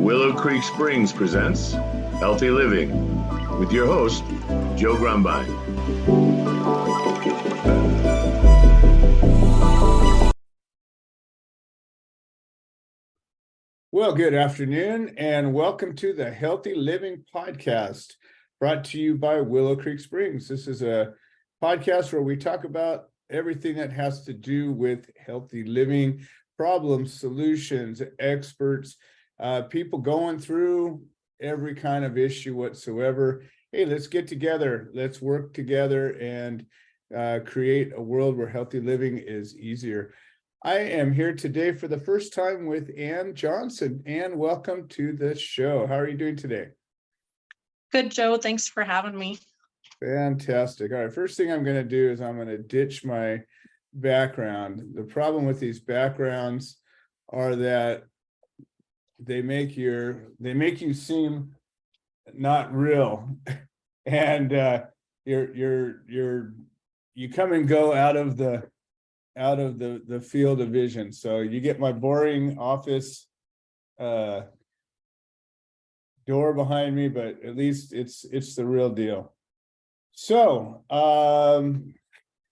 Willow Creek Springs presents Healthy Living with your host, Joe Grumbine. Well, good afternoon and welcome to the Healthy Living Podcast, brought to you by Willow Creek Springs. This is a podcast where we talk about everything that has to do with healthy living, problems, solutions, experts, people going through every kind of issue whatsoever. Hey, let's get together, let's work together and create a world where healthy living is easier. I am here today for the first time with Ann Johnson. Ann, welcome to the show. How are you doing today? Good, Joe. Thanks for having me. Fantastic. All right, first thing I'm going to do is I'm going to ditch my background. The problem with these backgrounds are that they make you seem not real, and you come and go out of the field of vision. So you get my boring office door behind me, but at least it's the real deal. So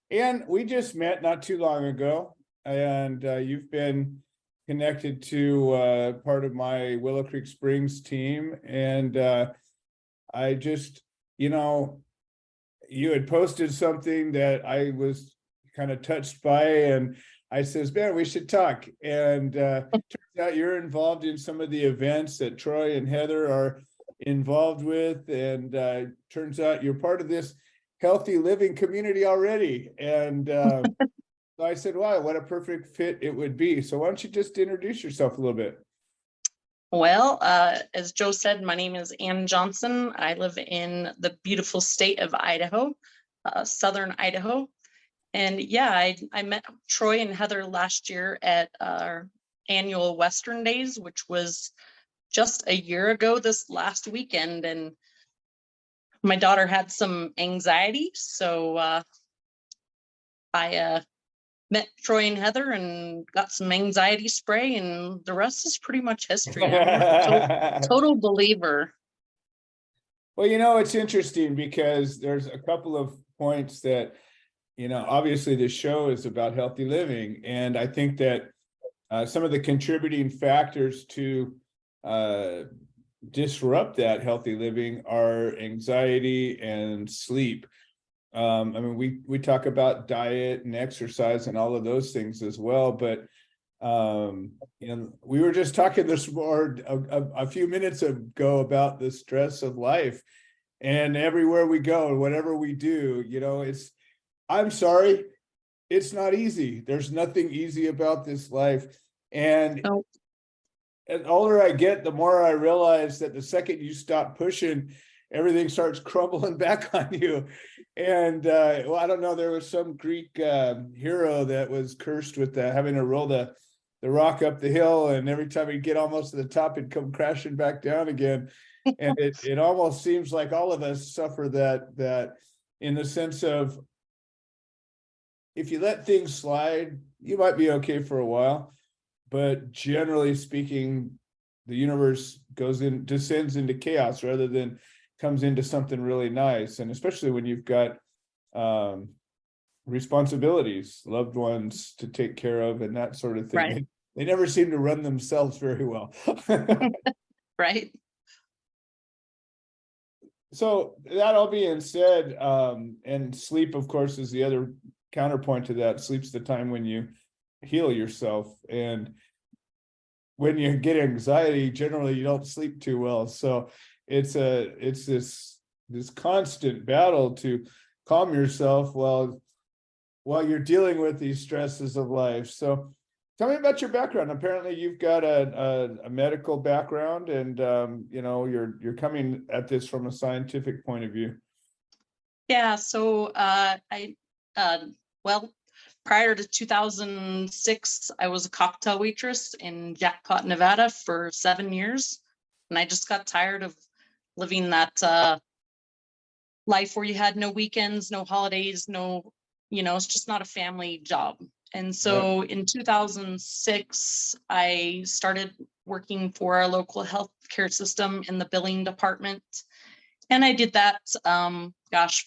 and we just met not too long ago, and you've been connected to part of my Willow Creek Springs team, and I just, you had posted something that I was kind of touched by, and I says, man, we should talk. And turns out you're involved in some of the events that Troy and Heather are involved with, and turns out you're part of this healthy living community already. And so I said, wow, what a perfect fit it would be. So why don't you just introduce yourself a little bit? Well, as Joe said, my name is Ann Johnson. I live in the beautiful state of Idaho, southern Idaho. And yeah, I met Troy and Heather last year at our annual Western Days, which was just a year ago this last weekend. And my daughter had some anxiety, so I met Troy and Heather and got some anxiety spray, and the rest is pretty much history. I'm a total believer. Well, it's interesting because there's a couple of points that, obviously this show is about healthy living. And I think that some of the contributing factors to disrupt that healthy living are anxiety and sleep. We talk about diet and exercise and all of those things as well, but we were just talking this more a few minutes ago about the stress of life, and everywhere we go, whatever we do, I'm sorry, it's not easy. There's nothing easy about this life, and Nope. the older I get, the more I realize that the second you stop pushing, everything starts crumbling back on you. And I don't know, there was some Greek hero that was cursed with having to roll the rock up the hill, and every time he'd get almost to the top, it'd come crashing back down again. And it almost seems like all of us suffer that in the sense of, if you let things slide, you might be okay for a while, but generally speaking, the universe descends into chaos rather than comes into something really nice. And especially when you've got responsibilities, loved ones to take care of, and that sort of thing. Right. They never seem to run themselves very well. Right. So that all being said, and sleep, of course, is the other counterpoint to that. Sleep's the time when you heal yourself. And when you get anxiety, generally you don't sleep too well. So it's this constant battle to calm yourself while you're dealing with these stresses of life. So tell me about your background. Apparently you've got a medical background, and you're coming at this from a scientific point of view. Yeah, so prior to 2006, I was a cocktail waitress in Jackpot, Nevada for 7 years. And I just got tired of living that life where you had no weekends, no holidays, it's just not a family job. And so in 2006, I started working for our local healthcare system in the billing department. And I did that,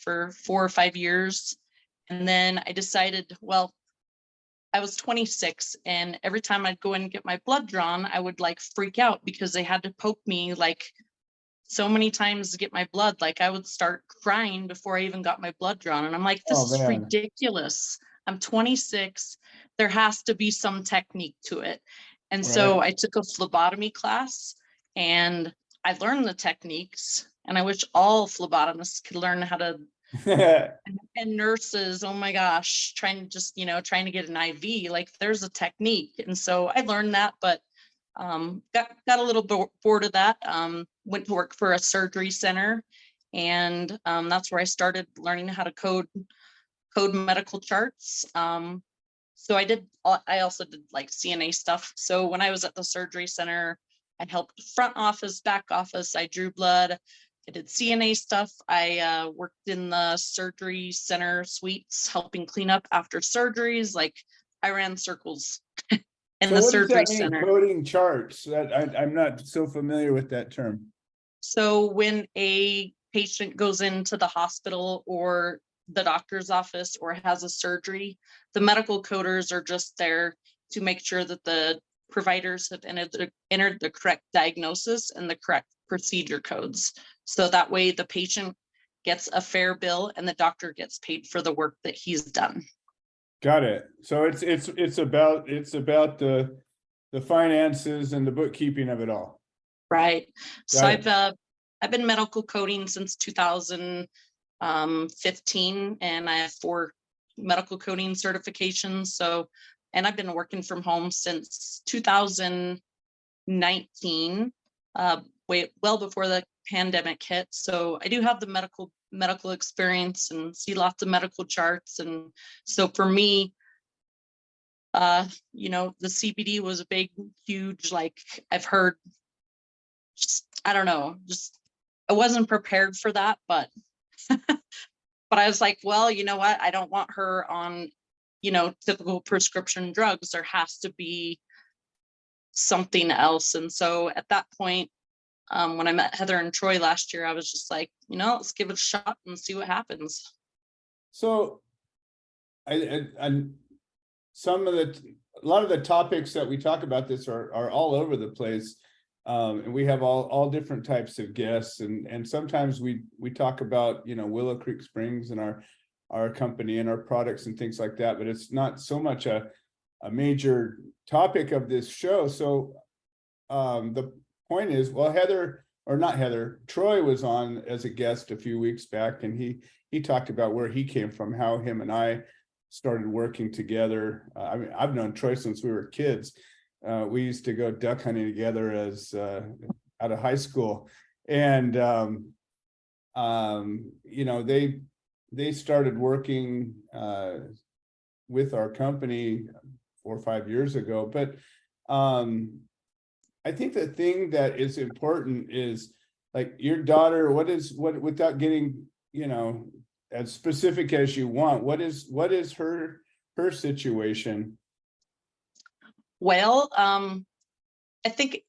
for 4 or 5 years. And then I decided, well, I was 26, and every time I'd go in and get my blood drawn, I would like freak out because they had to poke me like so many times to get my blood. Like I would start crying before I even got my blood drawn. And I'm like, this is ridiculous. I'm 26. There has to be some technique to it. And so I took a phlebotomy class and I learned the techniques, and I wish all phlebotomists could learn how to and nurses, oh my gosh, trying to get an IV, like there's a technique. And so I learned that, but got a little bored of that. Went to work for a surgery center, and that's where I started learning how to code medical charts. So I also did like CNA stuff. So when I was at the surgery center, I helped front office, back office, I drew blood, I did CNA stuff. I worked in the surgery center suites, helping clean up after surgeries. Like I ran circles in the surgery center. Coding charts? I'm not so familiar with that term. So when a patient goes into the hospital or the doctor's office or has a surgery, the medical coders are just there to make sure that the providers have entered the correct diagnosis and the correct procedure codes. So that way the patient gets a fair bill and the doctor gets paid for the work that he's done. Got it. So it's about the finances and the bookkeeping of it all. Right. So I've been medical coding since 2015, and I have 4 medical coding certifications. So, and I've been working from home since 2019, well before the pandemic hit. So I do have the medical experience and see lots of medical charts. And so for me, the CPD was a big, huge, like I've heard, I don't know, I wasn't prepared for that, but but I was like, well, you know what? I don't want her on, typical prescription drugs. There has to be something else. And so at that point, when I met Heather and Troy last year, I was just like, let's give it a shot and see what happens. So a lot of the topics that we talk about this are all over the place. And we have all different types of guests, and sometimes we talk about Willow Creek Springs and our company and our products and things like that, but it's not so much a major topic of this show. So the point is, well, Troy was on as a guest a few weeks back, and he talked about where he came from, how him and I started working together. I've known Troy since we were kids. We used to go duck hunting together as out of high school, and they started working with our company 4 or 5 years ago. But I think the thing that is important is, like, your daughter, without getting as specific as you want, what is her situation? Well, I think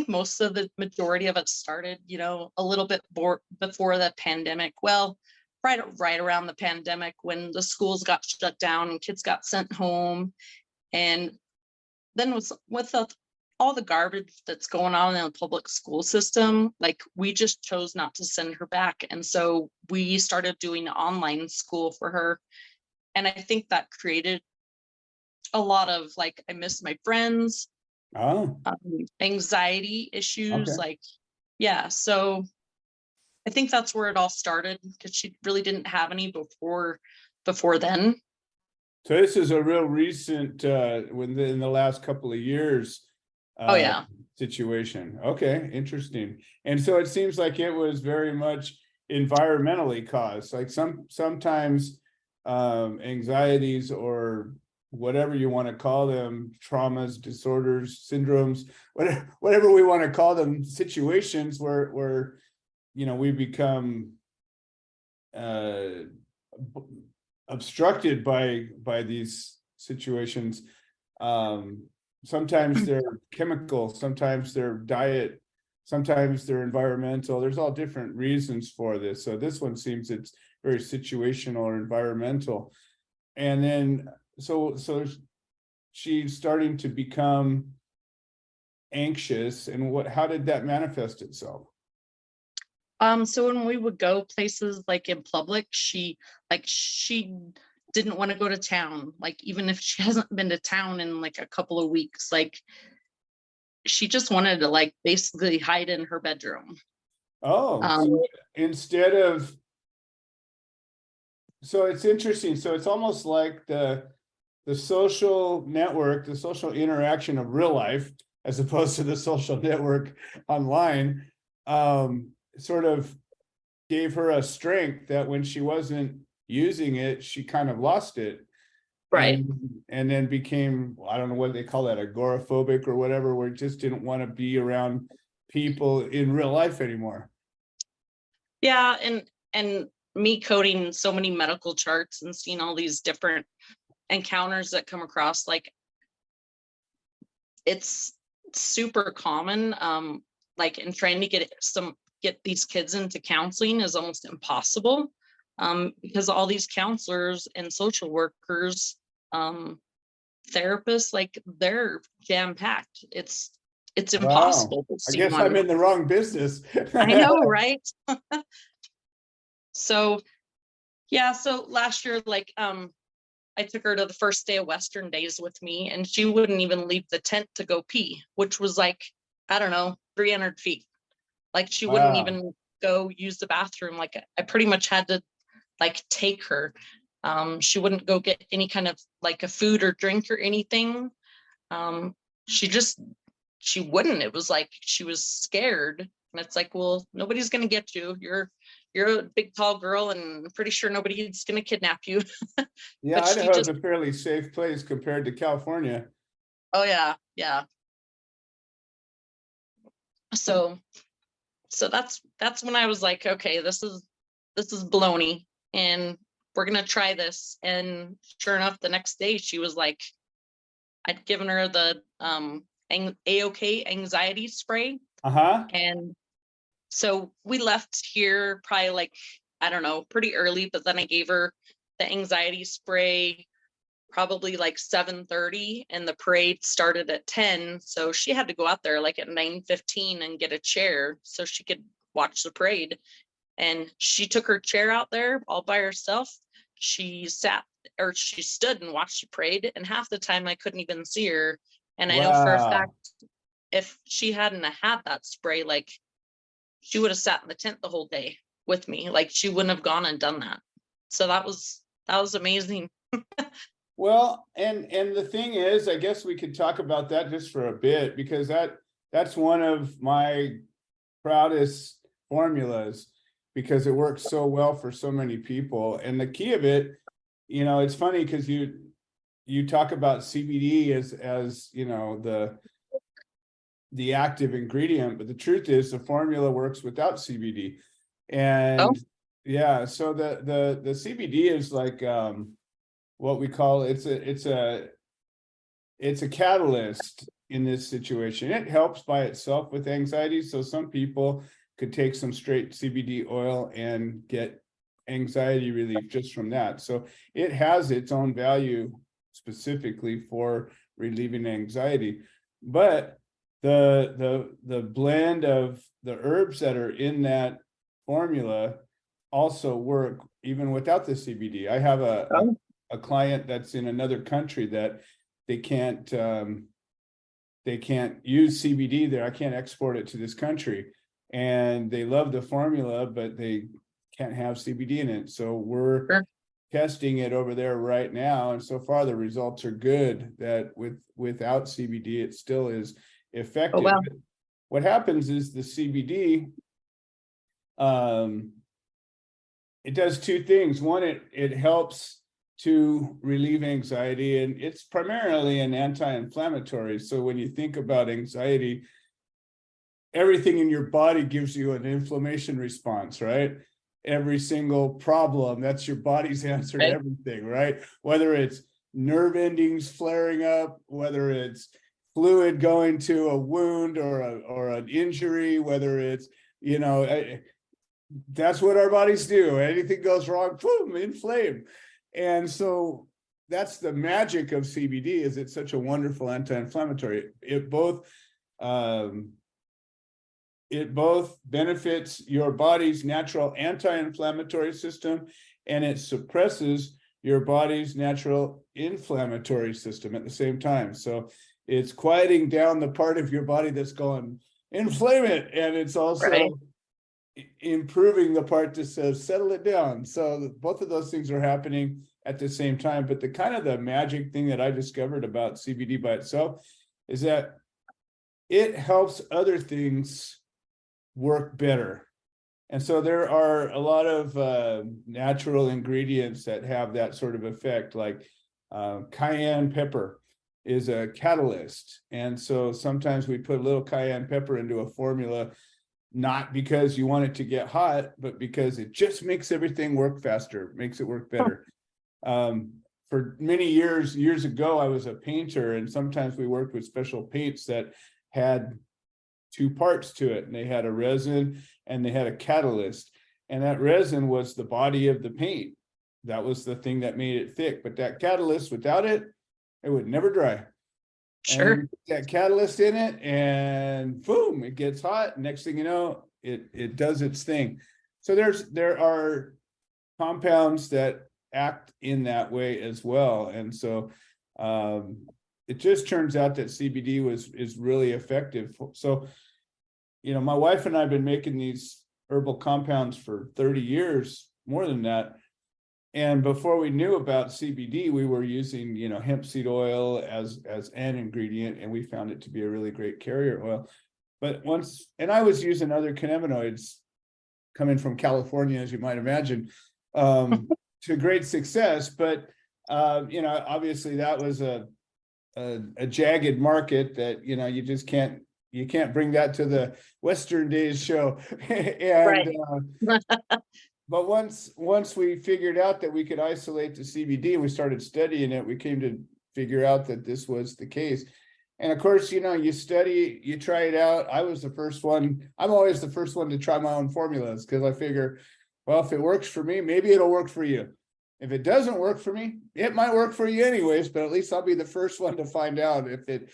most of the majority of it started, a little bit before the pandemic. Well, right around the pandemic, when the schools got shut down and kids got sent home, and then with all the garbage that's going on in the public school system, like, we just chose not to send her back, and so we started doing online school for her, and I think that created a lot of, like, I miss my friends, anxiety issues, so I think that's where it all started, because she really didn't have any before then. So this is a real recent in the last couple of years situation. Okay, interesting. And so it seems like it was very much environmentally caused, like sometimes anxieties, or whatever you want to call them, traumas, disorders, syndromes, whatever we want to call them, situations where we become obstructed by these situations. Sometimes they're chemical, sometimes they're diet, sometimes they're environmental. There's all different reasons for this. So this one seems it's very situational or environmental. And then so she's starting to become anxious. And how did that manifest itself? So when we would go places like in public, she didn't want to go to town. Like, even if she hasn't been to town in like a couple of weeks, like she just wanted to like basically hide in her bedroom. So instead of, so it's interesting. So it's almost like the social network, the social interaction of real life, as opposed to the social network online, sort of gave her a strength that when she wasn't using it, she kind of lost it. Right. And then became, I don't know what they call that, agoraphobic or whatever, where it just didn't want to be around people in real life anymore. Yeah. And me coding so many medical charts and seeing all these different encounters that come across, like it's super common. Like, in trying to get these kids into counseling is almost impossible, because all these counselors and social workers, therapists, like they're jam-packed. It's impossible. Wow. I guess I'm in the wrong business. I know, right? So yeah, so last year, like I took her to the first day of Western Days with me, and she wouldn't even leave the tent to go pee, which was like, I don't know, 300 feet. Like, she wouldn't even go use the bathroom. Like, I pretty much had to like take her. She wouldn't go get any kind of like a food or drink or anything. She wouldn't. It was like she was scared. And it's like, well, nobody's gonna get you. You're a big tall girl, and I'm pretty sure nobody's gonna kidnap you. Yeah, Idaho is a fairly safe place compared to California. Oh yeah, yeah. So that's when I was like, okay, this is baloney, and we're gonna try this. And sure enough, the next day she was like, I'd given her the AOK anxiety spray. And so we left here probably like, I don't know, pretty early, but then I gave her the anxiety spray probably like 7:30, and the parade started at 10. So she had to go out there like at 9:15 and get a chair so she could watch the parade. And she took her chair out there all by herself. She stood and watched the parade, and half the time I couldn't even see her. And I know for a fact, if she hadn't had that spray, like, she would have sat in the tent the whole day with me. Like, she wouldn't have gone and done that. So that was amazing. Well, and the thing is, I guess we could talk about that just for a bit, because that's one of my proudest formulas, because it works so well for so many people. And the key of it, it's funny because you talk about CBD as the active ingredient, but the truth is the formula works without CBD. And yeah, so the CBD is like what we call, it's a catalyst in this situation. It helps by itself with anxiety. So some people could take some straight CBD oil and get anxiety relief just from that. So it has its own value specifically for relieving anxiety. But the blend of the herbs that are in that formula also work even without the CBD. I have a client that's in another country that they can't use CBD there. I can't export it to this country, and they love the formula, but they can't have CBD in it. So we're testing it over there right now, and so far the results are good, that without CBD it still is effective. Oh, wow. What happens is the CBD, it does two things. One, it helps to relieve anxiety, and it's primarily an anti-inflammatory. So when you think about anxiety, everything in your body gives you an inflammation response, right? Every single problem, that's your body's answer to everything, right? Whether it's nerve endings flaring up, whether it's fluid going to a wound or an injury, whether it's, that's what our bodies do. Anything goes wrong, boom, inflame. And so that's the magic of CBD, is it's such a wonderful anti-inflammatory. It both benefits your body's natural anti-inflammatory system, and it suppresses your body's natural inflammatory system at the same time. So it's quieting down the part of your body that's going, inflame it, and it's also improving the part that says, settle it down. So both of those things are happening at the same time. But the magic thing that I discovered about CBD by itself is that it helps other things work better. And so there are a lot of natural ingredients that have that sort of effect, like cayenne pepper is a catalyst. And so sometimes we put a little cayenne pepper into a formula, not because you want it to get hot, but because it just makes everything work faster, makes it work better. For many years ago, I was a painter, and sometimes we worked with special paints that had two parts to it, and they had a resin and they had a catalyst, and that resin was the body of the paint. That was the thing that made it thick, but that catalyst, without it, it would never dry. Sure. And that catalyst in it, and boom, it gets hot. Next thing you know, it does its thing. So there are compounds that act in that way as well. And so it just turns out that CBD is really effective. So, my wife and I have been making these herbal compounds for 30 years, more than that. And before we knew about CBD, we were using, hemp seed oil as an ingredient, and we found it to be a really great carrier oil. But and I was using other cannabinoids coming from California, as you might imagine, to great success. But, obviously that was a jagged market that, you just can't bring that to the Western Days show. And, but once we figured out that we could isolate the CBD, we started studying it, we came to figure out that this was the case. And of course, you study, you try it out. I'm always the first one to try my own formulas, because I figure, well, if it works for me, maybe it'll work for you. If it doesn't work for me, it might work for you anyways, but at least I'll be the first one to find out if it,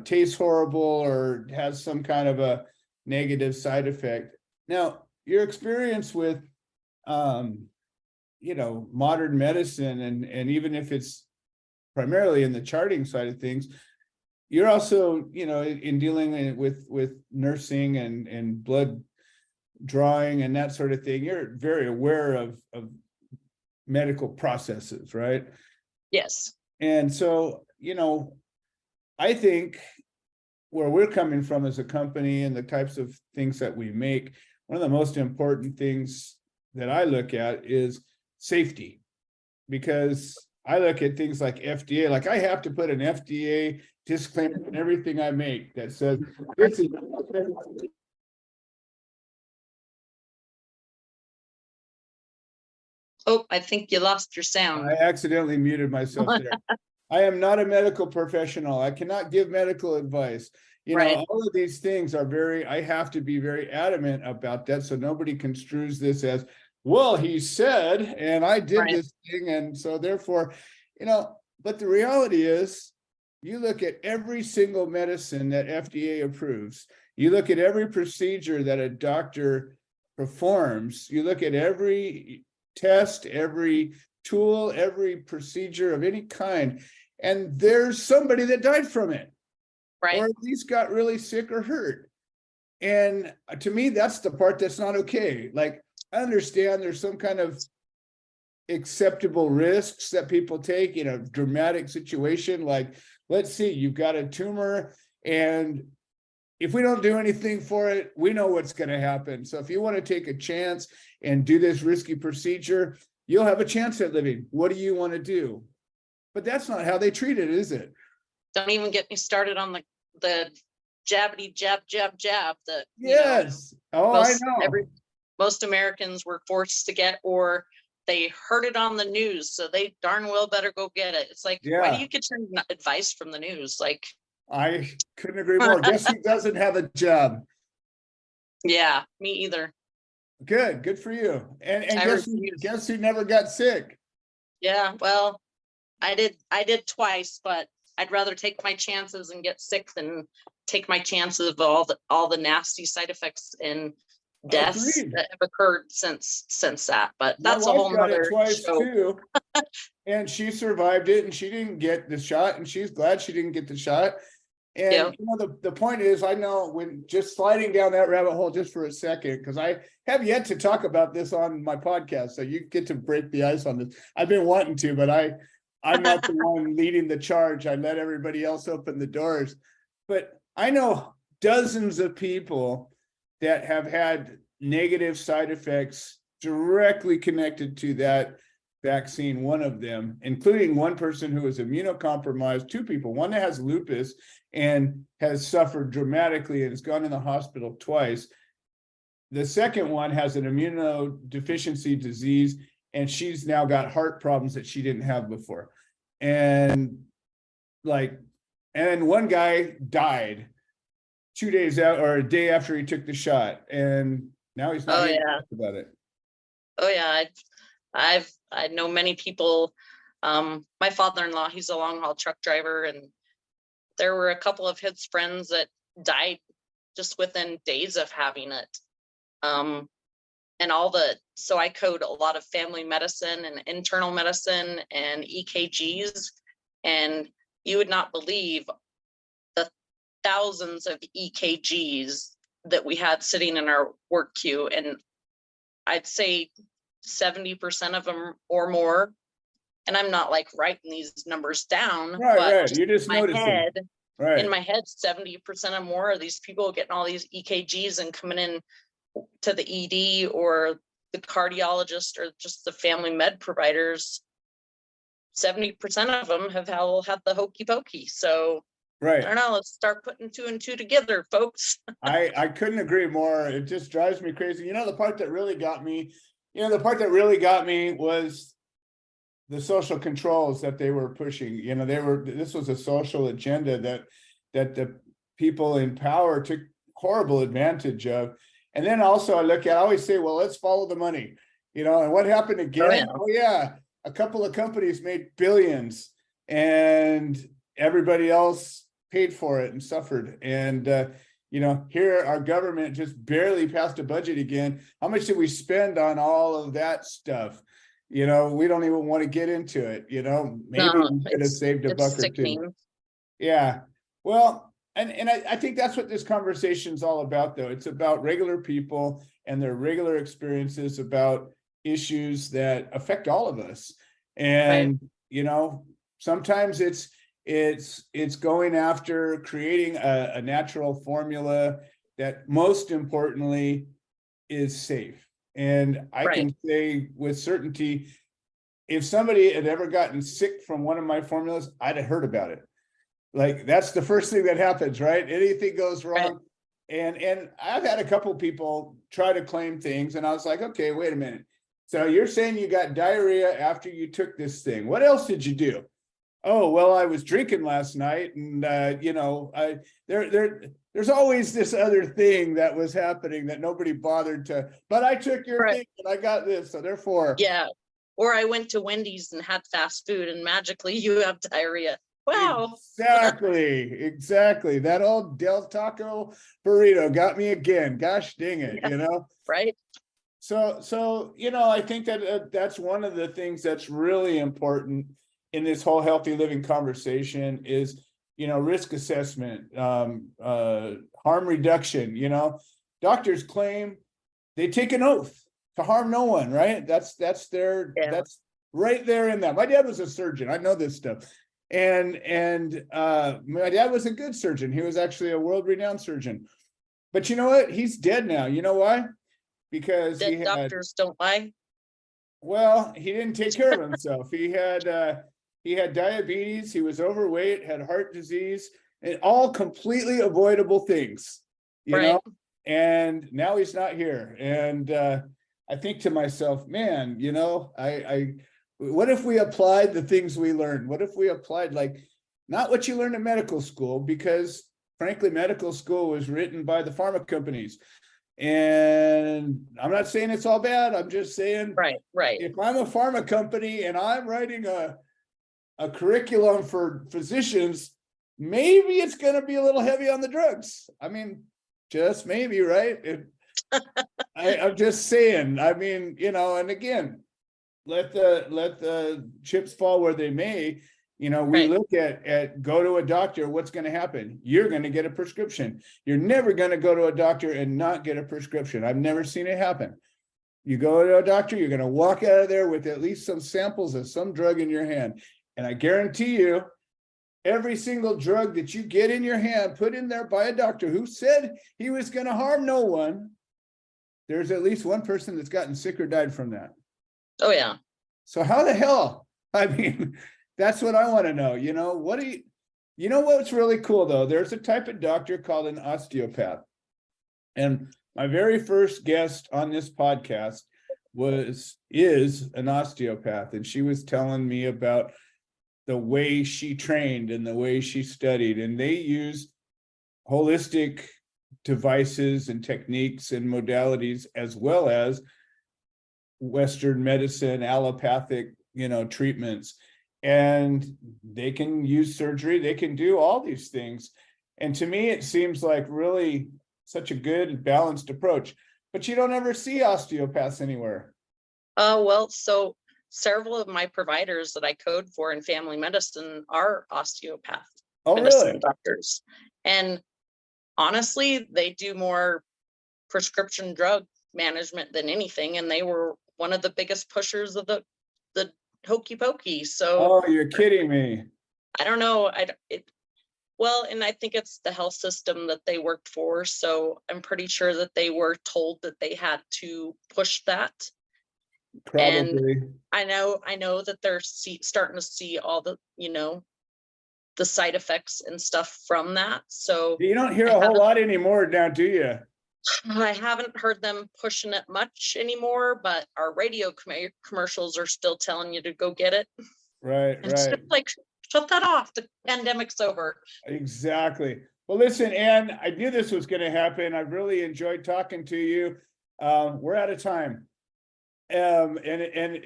tastes horrible or has some kind of a negative side effect. Now, your experience with modern medicine, and even if it's primarily in the charting side of things, you're also, in dealing with nursing and blood drawing and that sort of thing, you're very aware of medical processes, right? Yes. And so, I think where we're coming from as a company and the types of things that we make, one of the most important things that I look at is safety, because I look at things like FDA, like I have to put an FDA disclaimer in everything I make that says this is. Oh, I think you lost your sound. I accidentally muted myself there. I am not a medical professional. I cannot give medical advice. All of these things are I have to be very adamant about that, so nobody construes this as, well, he said, and I did this thing, and so therefore, but the reality is, you look at every single medicine that FDA approves, you look at every procedure that a doctor performs, you look at every test, every tool, every procedure of any kind, and there's somebody that died from it, or at least got really sick or hurt. And to me, that's the part that's not okay. Like, I understand there's some kind of acceptable risks that people take in a dramatic situation. Like, let's see, you've got a tumor, and if we don't do anything for it, we know what's going to happen. So if you want to take a chance and do this risky procedure, you'll have a chance at living. What do you want to do? But that's not how they treat it, is it? Don't even get me started on the jabbity jab. Yes. I know. Most Americans were forced to get, or they heard it on the news, so they darn well better go get it. It's like, why do Yeah, you get your advice from the news? Like, I couldn't agree more. Guess who doesn't have a job? yeah, me either. Good for you. And I refuse. guess who never got sick? Yeah, well, I did twice, but I'd rather take my chances and get sick than take my chances of all the nasty side effects and deaths Agreed. that have occurred since that. But My that's a wife whole got it nother twice show. too, and she survived it, and she didn't get the shot, and she's glad she didn't get the shot. And Yeah. you know, the point is, I know when just sliding down that rabbit hole just for a second, because I have yet to talk about this on my podcast, so you get to break the ice on this. I've been wanting to, but I'm not the one leading the charge. I let everybody else open the doors. But I know dozens of people that have had negative side effects directly connected to that vaccine, one of them, including one person who is immunocompromised, two people, one that has lupus and has suffered dramatically and has gone in the hospital twice. The second one has an immunodeficiency disease, and she's now got heart problems that she didn't have before. And one guy died 2 days out or a day after he took the shot, and now he's not here to talk about it. Oh yeah, I know many people. My father-in-law, he's a long haul truck driver, and there were a couple of his friends that died just within days of having it. And so I code a lot of family medicine and internal medicine and EKGs, and you would not believe the thousands of EKGs that we had sitting in our work queue. And I'd say 70% of them or more. And I'm not like writing these numbers down, Right. You're just my noticing. head, Right. in my head, 70% or more of these people getting all these EKGs and coming in to the ED or the cardiologist or just the family med providers. 70% of them have had the hokey pokey. So Right. I don't know, let's start putting two and two together, folks. I couldn't agree more. It just drives me crazy. You know, the part that really got me was the social controls that they were pushing. You know, this was a social agenda that the people in power took horrible advantage of. And then also I always say, well, let's follow the money, you know, and what happened again? Oh yeah, a couple of companies made billions and everybody else paid for it and suffered. And, you know, here our government just barely passed a budget again. How much did we spend on all of that stuff? You know, we don't even want to get into it, you know, maybe we could have saved a buck or two. Yeah. Well, and I think that's what this conversation is all about, though. It's about regular people and their regular experiences about issues that affect all of us. And, you know, sometimes it's going after creating a natural formula that most importantly is safe. And I can say with certainty, if somebody had ever gotten sick from one of my formulas, I'd have heard about it. Like, that's the first thing that happens, right? Anything goes wrong. And I've had a couple people try to claim things, and I was like, okay, wait a minute. So you're saying you got diarrhea after you took this thing. What else did you do? Oh, well, I was drinking last night, and you know, there's always this other thing that was happening that nobody bothered to, but I took your thing and I got this, so therefore. Yeah. Or I went to Wendy's and had fast food and magically you have diarrhea. Wow. Exactly. That old Del Taco burrito got me again. Gosh dang it, you know? Right. So, you know, I think that that's one of the things that's really important in this whole healthy living conversation is, you know, risk assessment, harm reduction. You know, doctors claim they take an oath to harm no one, right? That's right there in that. My dad was a surgeon. I know this stuff. And my dad was a good surgeon. He was actually a world-renowned surgeon. But you know what? He's dead now. You know why? Because doctors don't lie. Well, he didn't take care of himself. He had diabetes, he was overweight, had heart disease, and all completely avoidable things, you know, and now he's not here. And I think to myself, man, you know, what if we applied the things we learned? What if we applied, like, not what you learned in medical school, because frankly, medical school was written by the pharma companies. And I'm not saying it's all bad. I'm just saying, Right. if I'm a pharma company and I'm writing a curriculum for physicians, maybe it's going to be a little heavy on the drugs. I mean, just maybe, right? I'm just saying, I mean, you know, and again, let the chips fall where they may. You know, we Right. look at go to a doctor, what's going to happen? You're going to get a prescription. You're never going to go to a doctor and not get a prescription. I've never seen it happen. You go to a doctor, you're going to walk out of there with at least some samples of some drug in your hand. And I guarantee you, every single drug that you get in your hand, put in there by a doctor who said he was going to harm no one, there's at least one person that's gotten sick or died from that. Oh, yeah. So how the hell? I mean, that's what I want to know. You know, you know what's really cool though? There's a type of doctor called an osteopath. And my very first guest on this podcast is an osteopath. And she was telling me about the way she trained and the way she studied. And they use holistic devices and techniques and modalities, as well as Western medicine, allopathic, you know, treatments. And they can use surgery, they can do all these things. And to me, it seems like really such a good balanced approach, but you don't ever see osteopaths anywhere. Well, so several of my providers that I code for in family medicine are osteopath medicine doctors. And honestly, they do more prescription drug management than anything. And they were one of the biggest pushers of the hokey pokey. So oh, you're kidding me. I don't know. Well, and I think it's the health system that they worked for. So I'm pretty sure that they were told that they had to push that. Probably. And I know that they're starting to see all the, you know, the side effects and stuff from that. So you don't hear a whole lot anymore now, do you? I haven't heard them pushing it much anymore, but our radio commercials are still telling you to go get it. Right, and it's just like, shut that off. The pandemic's over. Exactly. Well, listen, Ann, I knew this was going to happen. I really enjoyed talking to you. We're out of time. And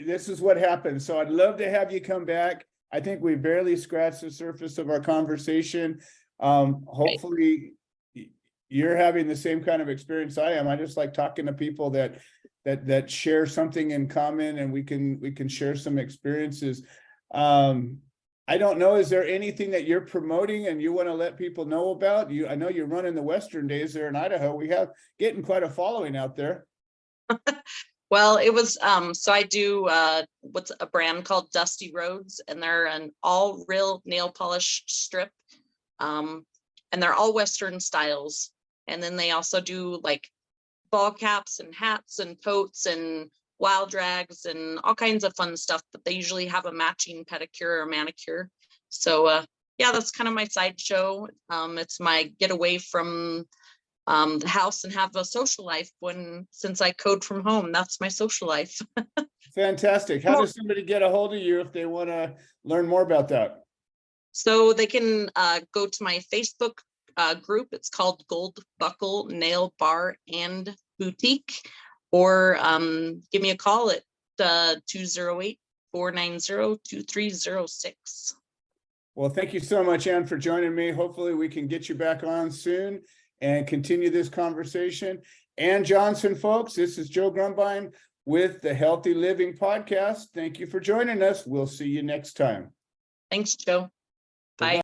this is what happened. So I'd love to have you come back. I think we barely scratched the surface of our conversation. Hopefully you're having the same kind of experience I am. I just like talking to people that share something in common, and we can share some experiences. I don't know, is there anything that you're promoting and you want to let people know about? I know you're running the Western Days there in Idaho. We have getting quite a following out there. Well, it was, so I do what's a brand called Dusty Roads, and they're an all real nail polish strip. And they're all Western styles. And then they also do like ball caps and hats and coats and wild drags and all kinds of fun stuff, but they usually have a matching pedicure or manicure. So yeah, that's kind of my sideshow. It's my getaway from the house and have a social life since I code from home. That's my social life. Fantastic. How does somebody get a hold of you if they want to learn more about that? So they can go to my Facebook group. It's called Gold Buckle Nail Bar and Boutique, or give me a call at 208-490-2306. Well, thank you so much, Ann, for joining me. Hopefully we can get you back on soon and continue this conversation. Ann Johnson, folks, this is Joe Grumbine with the Healthy Living Podcast. Thank you for joining us. We'll see you next time. Thanks, Joe.